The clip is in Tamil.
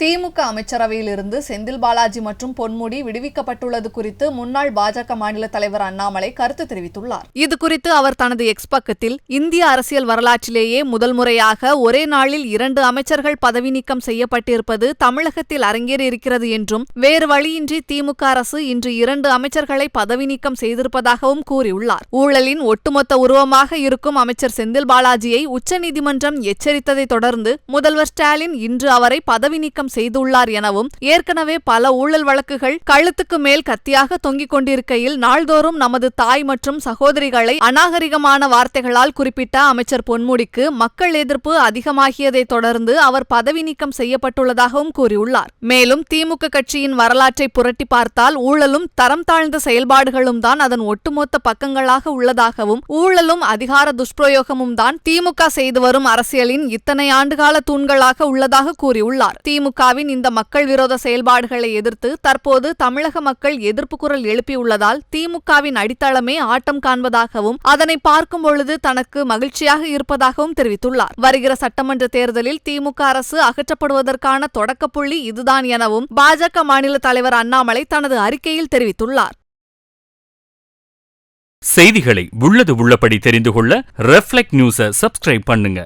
திமுக அமைச்சரவையில் இருந்து செந்தில் பாலாஜி மற்றும் பொன்முடி விடுவிக்கப்பட்டுள்ளது குறித்து முன்னாள் பாஜக மாநில தலைவர் அண்ணாமலை கருத்து தெரிவித்துள்ளார். இதுகுறித்து அவர் தனது எக்ஸ் பக்கத்தில், இந்திய அரசியல் வரலாற்றிலேயே முதல் முறையாக ஒரே நாளில் 2 அமைச்சர்கள் பதவி நீக்கம் செய்யப்பட்டிருப்பது தமிழகத்தில் அரங்கேறியிருக்கிறது என்றும், வேறு வழியின்றி திமுக அரசு இன்று 2 அமைச்சர்களை பதவி நீக்கம் செய்திருப்பதாகவும் கூறியுள்ளார். ஊழலின் ஒட்டுமொத்த உருவமாக இருக்கும் அமைச்சர் செந்தில் பாலாஜியை உச்சநீதிமன்றம் எச்சரித்ததை தொடர்ந்து முதல்வர் ஸ்டாலின் இன்று அவரை பதவி நீக்கம் செய்துள்ளார் எனவும், ஏற்கனவே பல ஊழல் வழக்குகள் கழுத்துக்கு மேல் கத்தியாக தொங்கிக் கொண்டிருக்கையில் நாள்தோறும் நமது தாய் மற்றும் சகோதரிகளை அநாகரிகமான வார்த்தைகளால் குறிப்பிட்ட அமைச்சர் பொன்முடிக்கு மக்கள் எதிர்ப்பு அதிகமாகியதை தொடர்ந்து அவர் பதவி நீக்கம் செய்யப்பட்டுள்ளதாகவும் கூறியுள்ளார். மேலும் திமுக கட்சியின் வரலாற்றை புரட்டி பார்த்தால் ஊழலும் தரம் தாழ்ந்த செயல்பாடுகளும் தான் அதன் ஒட்டுமொத்த பக்கங்களாக உள்ளதாகவும், ஊழலும் அதிகார துஷ்பிரயோகமும் தான் திமுக செய்து வரும் அரசியலின் இத்தனை ஆண்டுகால தூண்களாக உள்ளதாக கூறியுள்ளார். திமுகவின் இந்த மக்கள் விரோத செயல்பாடுகளை எதிர்த்து தற்போது தமிழக மக்கள் எதிர்ப்பு குரல் எழுப்பியுள்ளதால் திமுகவின் அடித்தளமே ஆட்டம் காண்பதாகவும், அதனை பார்க்கும் பொழுது தனக்கு மகிழ்ச்சியாக இருப்பதாகவும் தெரிவித்துள்ளார். வருகிற சட்டமன்ற தேர்தலில் திமுக அரசு அகற்றப்படுவதற்கான தொடக்கப்புள்ளி இதுதான் எனவும் பாஜக மாநில தலைவர் அண்ணாமலை தனது அறிக்கையில் தெரிவித்துள்ளார். செய்திகளை உள்ளது உள்ளபடி தெரிந்து கொள்ள ரெஃப்ளெக்ட் நியூஸை சப்ஸ்கிரைப் பண்ணுங்க.